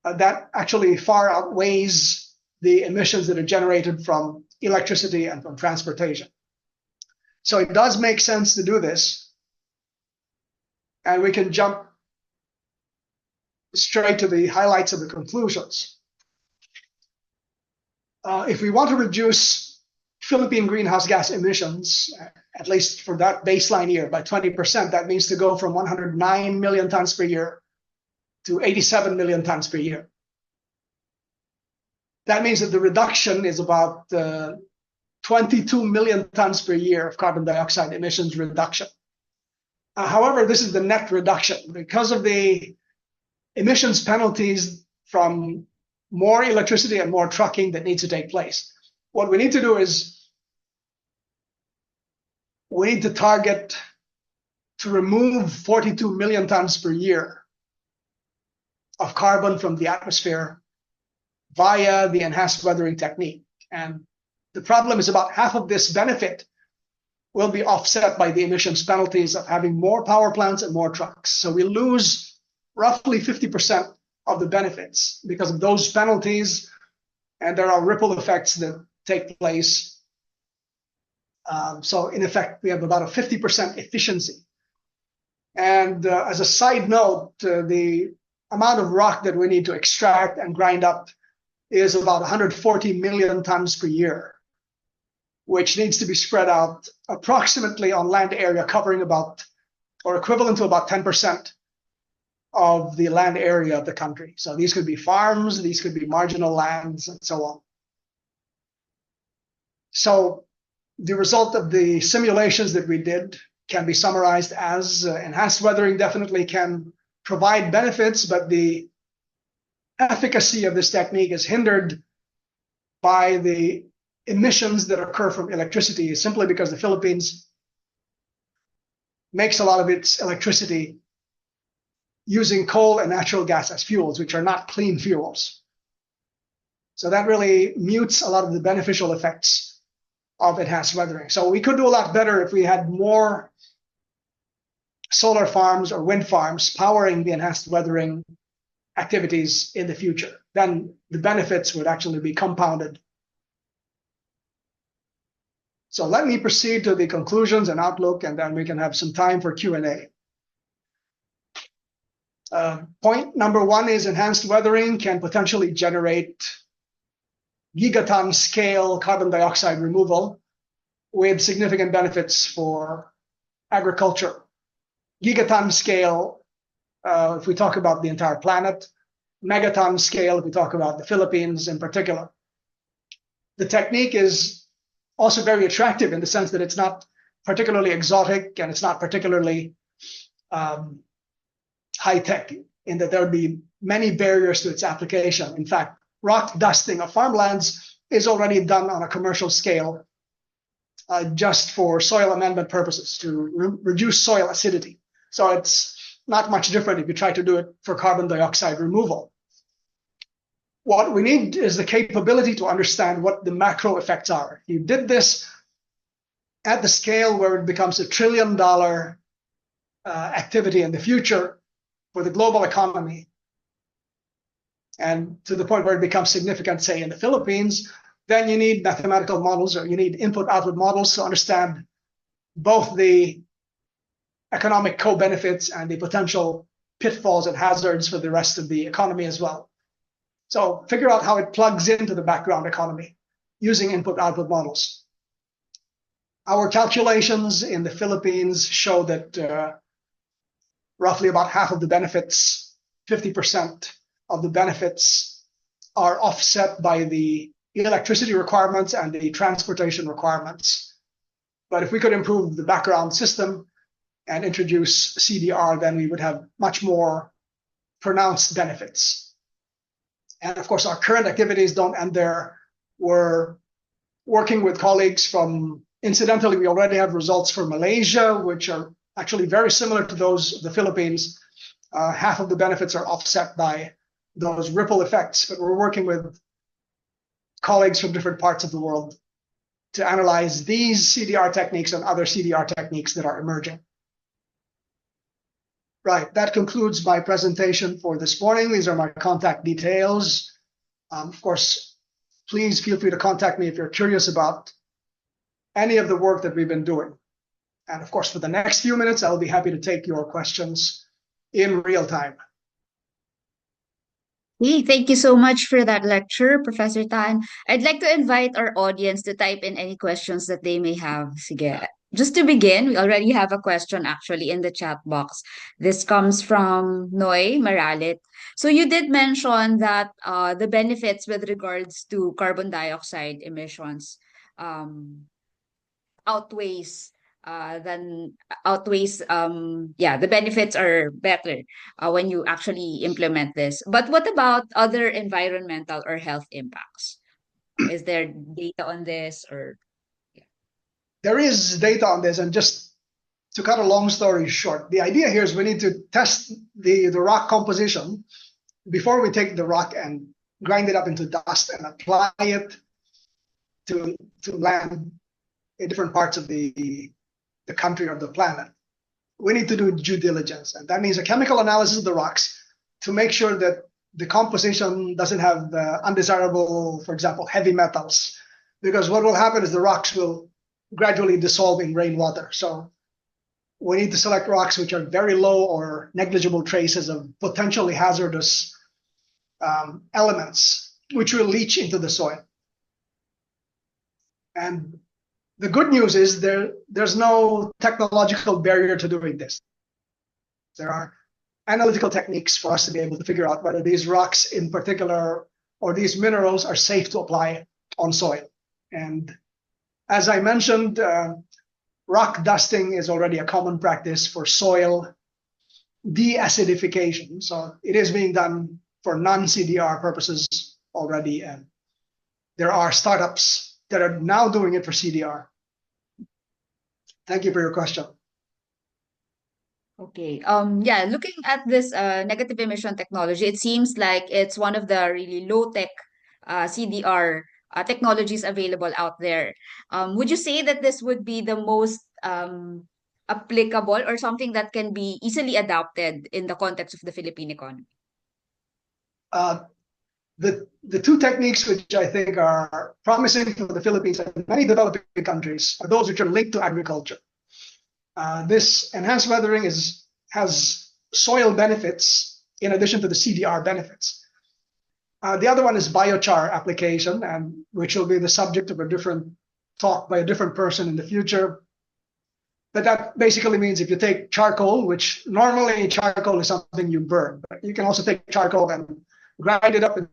that actually far outweighs the emissions that are generated from electricity and from transportation. So it does make sense to do this. And we can jump straight to the highlights of the conclusions. If we want to reduce Philippine greenhouse gas emissions, at least for that baseline year, by 20%, that means to go from 109 million tons per year to 87 million tons per year. That means that the reduction is about 22 million tons per year of carbon dioxide emissions reduction. However, this is the net reduction because of the emissions penalties from more electricity and more trucking that needs to take place. What we need to do is we need to target to remove 42 million tons per year of carbon from the atmosphere via the enhanced weathering technique. And the problem is about half of this benefit will be offset by the emissions penalties of having more power plants and more trucks. So we lose roughly 50% of the benefits because of those penalties, and there are ripple effects that take place. So in effect, we have about a 50% efficiency. And as a side note, the amount of rock that we need to extract and grind up is about 140 million tons per year, which needs to be spread out approximately on land area covering about, or equivalent to about 10% of the land area of the country. So these could be farms, these could be marginal lands, and so on. So the result of the simulations that we did can be summarized as enhanced weathering definitely can provide benefits, but the efficacy of this technique is hindered by the emissions that occur from electricity, simply because the Philippines makes a lot of its electricity using coal and natural gas as fuels, which are not clean fuels. So that really mutes a lot of the beneficial effects of enhanced weathering. So we could do a lot better if we had more solar farms or wind farms powering the enhanced weathering activities in the future. Then the benefits would actually be compounded. So let me proceed to the conclusions and outlook, and then we can have some time for Q&A. Point number one is enhanced weathering can potentially generate gigaton scale carbon dioxide removal with significant benefits for agriculture. Gigaton scale, if we talk about the entire planet, megaton scale, if we talk about the Philippines in particular. The technique is also very attractive in the sense that it's not particularly exotic and it's not particularly high-tech, in that there would be many barriers to its application. In fact, rock dusting of farmlands is already done on a commercial scale just for soil amendment purposes to reduce soil acidity. So it's not much different if you try to do it for carbon dioxide removal. What we need is the capability to understand what the macro effects are. You did this at the scale where it becomes $1 trillion activity in the future for the global economy, and to the point where it becomes significant, say, in the Philippines, then you need mathematical models, or you need input-output models to understand both the economic co-benefits and the potential pitfalls and hazards for the rest of the economy as well. So figure out how it plugs into the background economy using input-output models. Our calculations in the Philippines show that roughly about half of the benefits, 50% of the benefits, are offset by the electricity requirements and the transportation requirements. But if we could improve the background system and introduce CDR, then we would have much more pronounced benefits. And of course, our current activities don't end there. We're working with colleagues from, incidentally, we already have results for Malaysia, which are actually very similar to those of the Philippines. Half of the benefits are offset by those ripple effects, but we're working with colleagues from different parts of the world to analyze these CDR techniques and other CDR techniques that are emerging. Right, that concludes my presentation for this morning. These are my contact details. Of course, please feel free to contact me if you're curious about any of the work that we've been doing. And of course, for the next few minutes, I'll be happy to take your questions in real time. Hey, thank you so much for that lecture, Professor Tan. I'd like to invite our audience to type in any questions that they may have. Sige. Just to begin, we already have a question actually in the chat box. This comes from Noy Maralit. So you did mention that the benefits with regards to carbon dioxide emissions outweighs the benefits are better when you actually implement this. But what about other environmental or health impacts? Is there data on this, or There is data on this, and just to cut a long story short, the idea here is we need to test the rock composition before we take the rock and grind it up into dust and apply it to land in different parts of the country or the planet. We need to do due diligence, and that means a chemical analysis of the rocks to make sure that the composition doesn't have undesirable, for example, heavy metals, because what will happen is the rocks will gradually dissolve in rainwater. So we need to select rocks which are very low or negligible traces of potentially hazardous elements, which will leach into the soil. And the good news is there's no technological barrier to doing this. There are analytical techniques for us to be able to figure out whether these rocks in particular or these minerals are safe to apply on soil. And as I mentioned, rock dusting is already a common practice for soil de-acidification. So it is being done for non-CDR purposes already, and there are startups that are now doing it for CDR. Thank you for your question. Okay. Yeah, looking at this negative emission technology, it seems like it's one of the really low-tech CDR technologies available out there. Would you say that this would be the most applicable or something that can be easily adopted in the context of the Philippine economy? Uh, the two techniques which I think are promising for the Philippines and many developing countries are those which are linked to agriculture. This enhanced weathering has soil benefits in addition to the CDR benefits. The other one is biochar application, and which will be the subject of a different talk by a different person in the future. But that basically means if you take charcoal, which normally charcoal is something you burn, but you can also take charcoal and grind it up into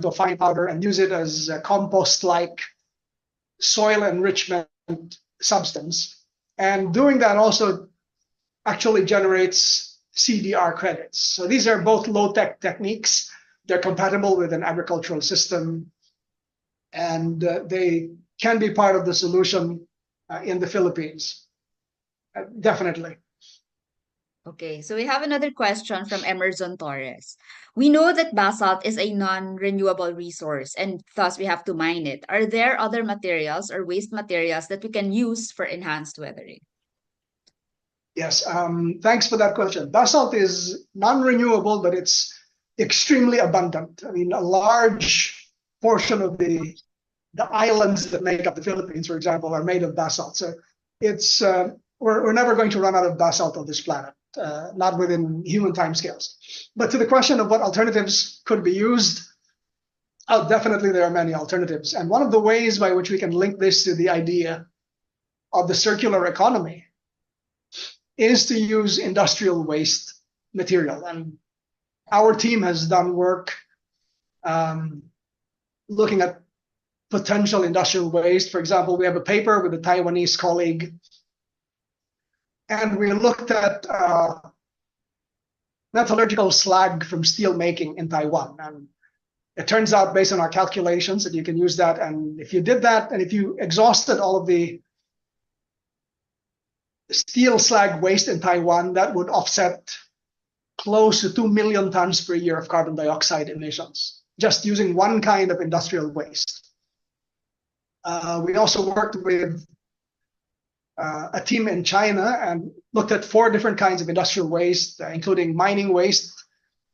a fine powder and use it as a compost-like soil enrichment substance. And doing that also actually generates CDR credits. So these are both low-tech techniques. They're compatible with an agricultural system, and they can be part of the solution in the Philippines. Definitely. Okay, so we have another question from Emerson Torres. We know that basalt is a non-renewable resource and thus we have to mine it. Are there other materials or waste materials that we can use for enhanced weathering? Yes, thanks for that question. Basalt is non-renewable, but it's extremely abundant. I mean, a large portion of the islands that make up the Philippines, for example, are made of basalt. So it's we're never going to run out of basalt on this planet, not within human timescales. But to the question of what alternatives could be used, definitely there are many alternatives. And one of the ways by which we can link this to the idea of the circular economy is to use industrial waste material. And our team has done work looking at potential industrial waste. For example, we have a paper with a Taiwanese colleague, and we looked at metallurgical slag from steel making in Taiwan. And it turns out, based on our calculations, that you can use that. And if you did that, and if you exhausted all of the steel slag waste in Taiwan, that would offset close to 2 million tons per year of carbon dioxide emissions, just using one kind of industrial waste. We also worked with a team in China and looked at 4 different kinds of industrial waste, including mining waste.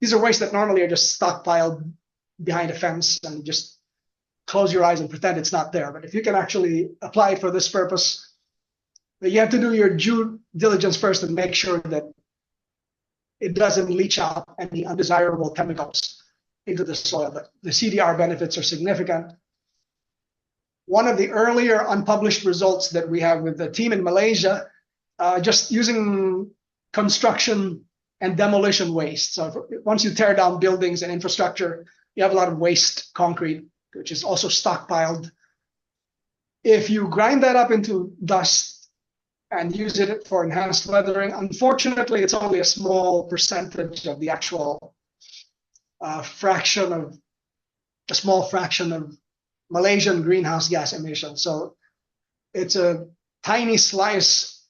These are waste that normally are just stockpiled behind a fence and just close your eyes and pretend it's not there. But if you can actually apply it for this purpose, you have to do your due diligence first and make sure that it doesn't leach out any undesirable chemicals into the soil. But the CDR benefits are significant. One of the earlier unpublished results that we have with the team in Malaysia, just using construction and demolition waste. So once you tear down buildings and infrastructure, you have a lot of waste concrete, which is also stockpiled. If you grind that up into dust and use it for enhanced weathering, unfortunately, it's only a small percentage of the actual a small fraction of Malaysian greenhouse gas emissions. So it's a tiny slice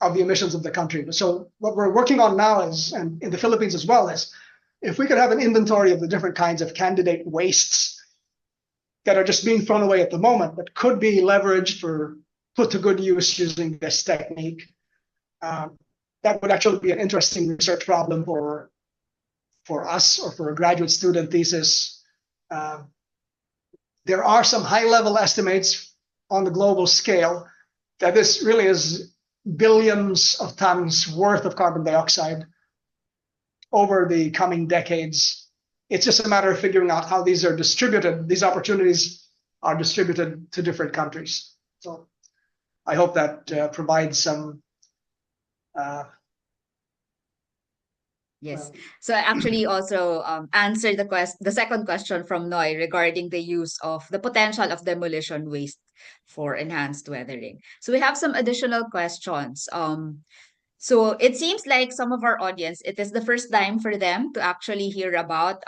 of the emissions of the country. So what we're working on now is, and in the Philippines as well, is if we could have an inventory of the different kinds of candidate wastes that are just being thrown away at the moment, but could be leveraged for put to good use using this technique. That would actually be an interesting research problem for us or for a graduate student thesis. There are some high-level estimates on the global scale that this really is billions of tons worth of carbon dioxide over the coming decades. It's just a matter of figuring out how these are distributed. These opportunities are distributed to different countries. So I hope that provides some Yes. Well, So I actually also answered the second question from Noy regarding the use of the potential of demolition waste for enhanced weathering. So we have some additional questions. So it seems like some of our audience, it is the first time for them to actually hear about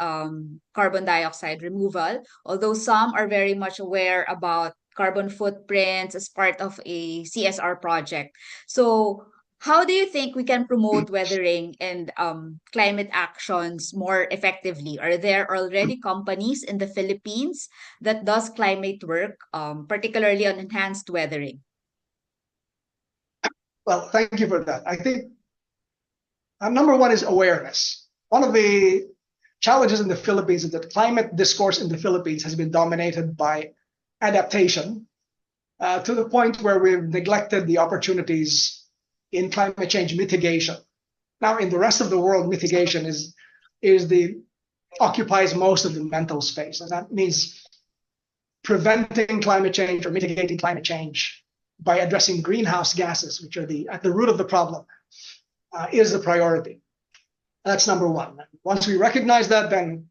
carbon dioxide removal, although some are very much aware about carbon footprints as part of a CSR project. So how do you think we can promote weathering and climate actions more effectively? Are there already companies in the Philippines that does climate work, particularly on enhanced weathering? well, thank you for that. I think number one is awareness. One of the challenges in the Philippines is that climate discourse in the Philippines has been dominated by adaptation to the point where we've neglected the opportunities in climate change mitigation. Now, in the rest of the world, mitigation is the occupies most of the mental space, and that means preventing climate change or mitigating climate change by addressing greenhouse gases, which are at the root of the problem, is the priority. That's number one. Once we recognize that, then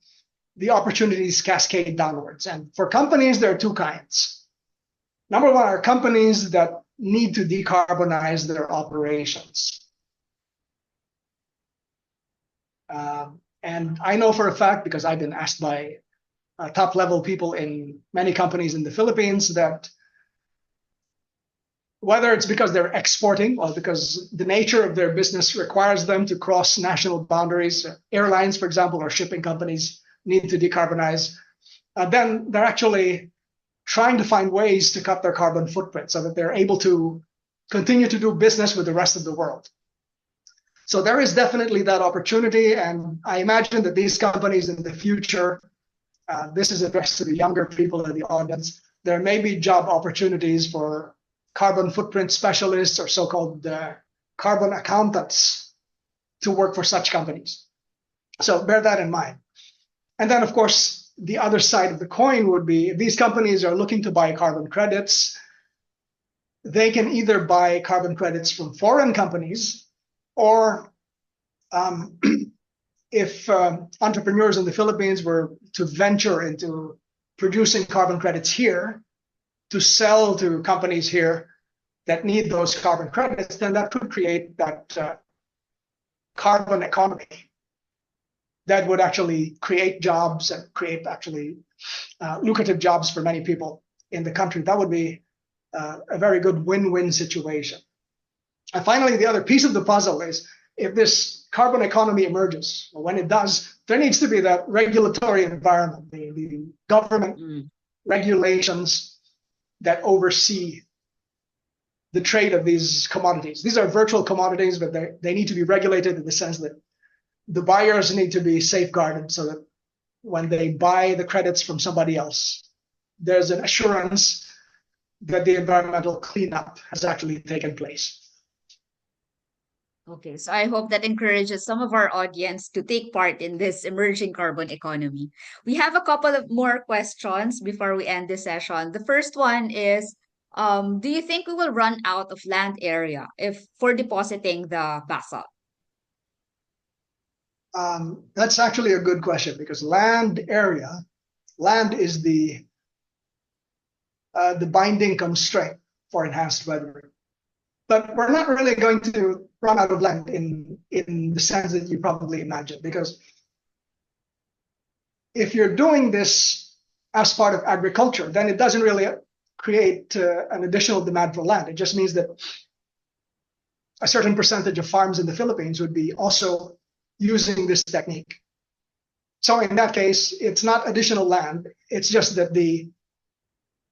the opportunities cascade downwards. And for companies, there are two kinds. Number one are companies that need to decarbonize their operations. And I know for a fact, because I've been asked by top level people in many companies in the Philippines, that whether it's because they're exporting or because the nature of their business requires them to cross national boundaries, airlines, for example, or shipping companies need to decarbonize, then they're actually trying to find ways to cut their carbon footprint so that they're able to continue to do business with the rest of the world. So there is definitely that opportunity, and I imagine that these companies in the future, this is addressed to the younger people in the audience, there may be job opportunities for carbon footprint specialists or so-called carbon accountants to work for such companies. So bear that in mind. And then, of course, the other side of the coin would be if these companies are looking to buy carbon credits, they can either buy carbon credits from foreign companies, or if entrepreneurs in the Philippines were to venture into producing carbon credits here to sell to companies here that need those carbon credits, then that could create that carbon economy that would actually create jobs and create actually lucrative jobs for many people in the country. That would be a very good win-win situation. And finally, the other piece of the puzzle is if this carbon economy emerges, or when it does, there needs to be that regulatory environment, the government regulations that oversee the trade of these commodities. These are virtual commodities, but they need to be regulated in the sense that the buyers need to be safeguarded so that when they buy the credits from somebody else, there's an assurance that the environmental cleanup has actually taken place. Okay, so I hope that encourages some of our audience to take part in this emerging carbon economy. We have a couple of more questions before we end this session. The first one is, do you think we will run out of land area if for depositing the basalt? That's actually a good question, because land is the binding constraint for enhanced weathering. But we're not really going to run out of land in the sense that you probably imagine, because if you're doing this as part of agriculture, then it doesn't really create an additional demand for land. It just means that a certain percentage of farms in the Philippines would be also using this technique. So in that case, it's not additional land. It's just that the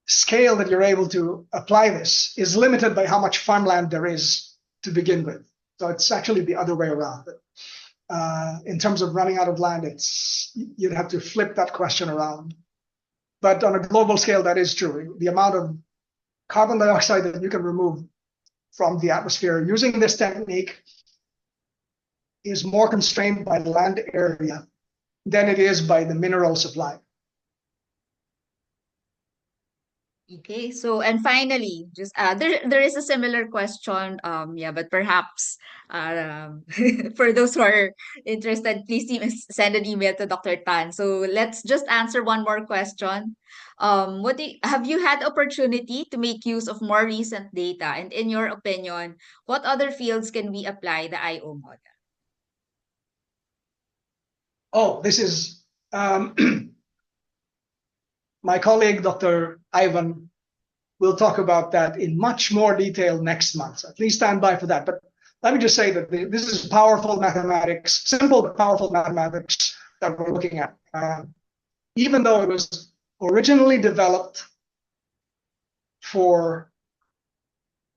scale that you're able to apply this is limited by how much farmland there is to begin with. So it's actually the other way around. In terms of running out of land, you'd have to flip that question around. But on a global scale, that is true. The amount of carbon dioxide that you can remove from the atmosphere using this technique is more constrained by the land area than it is by the mineral supply. Okay, so and finally, just there is a similar question, yeah, but perhaps for those who are interested, please send an email to Dr. Tan. So let's just answer one more question. Have you had opportunity to make use of more recent data? And in your opinion, what other fields can we apply the IO model? Oh, this is my colleague, Dr. Ivan, will talk about that in much more detail next month. So please stand by for that. But let me just say that this is powerful mathematics, simple but powerful mathematics that we're looking at. Even though it was originally developed for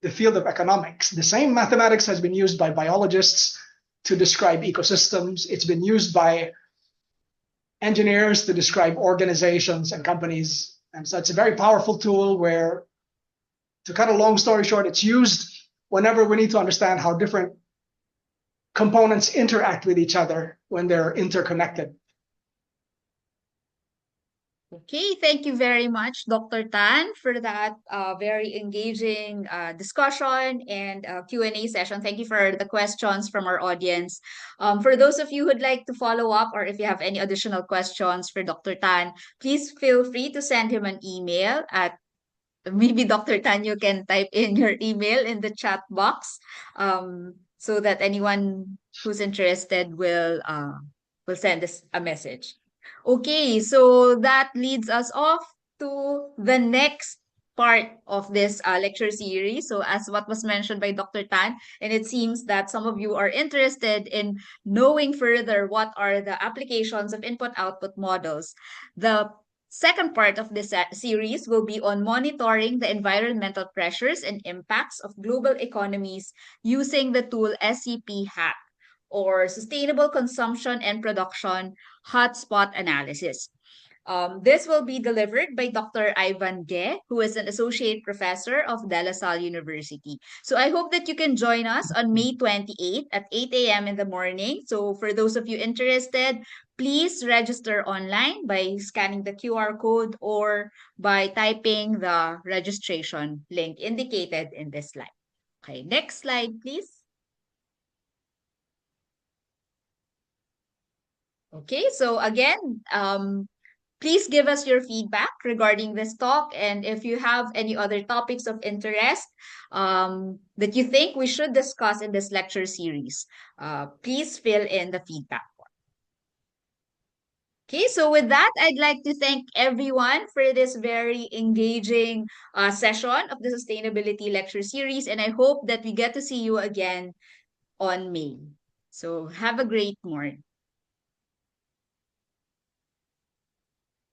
the field of economics, the same mathematics has been used by biologists to describe ecosystems. It's been used by engineers to describe organizations and companies. And so it's a very powerful tool where, to cut a long story short, it's used whenever we need to understand how different components interact with each other when they're interconnected. Okay, thank you very much, Dr. Tan, for that very engaging discussion and Q&A session. Thank you for the questions from our audience. For those of you who'd like to follow up or if you have any additional questions for Dr. Tan, please feel free to send him an email at maybe Dr. Tan, you can type in your email in the chat box so that anyone who's interested will send us a message. Okay, so that leads us off to the next part of this lecture series. So as what was mentioned by Dr. Tan, and it seems that some of you are interested in knowing further what are the applications of input-output models. The second part of this series will be on monitoring the environmental pressures and impacts of global economies using the tool SCP Hack, or Sustainable Consumption and Production Hotspot Analysis. This will be delivered by Dr. Ivan Ge, who is an associate professor of De La Salle University. So I hope that you can join us on May 28th at 8 a.m. in the morning. So for those of you interested, please register online by scanning the QR code or by typing the registration link indicated in this slide. Okay, next slide, please. Okay, so again, please give us your feedback regarding this talk. And if you have any other topics of interest that you think we should discuss in this lecture series, please fill in the feedback form. Okay, so with that, I'd like to thank everyone for this very engaging session of the Sustainability Lecture Series. And I hope that we get to see you again on May. So have a great morning.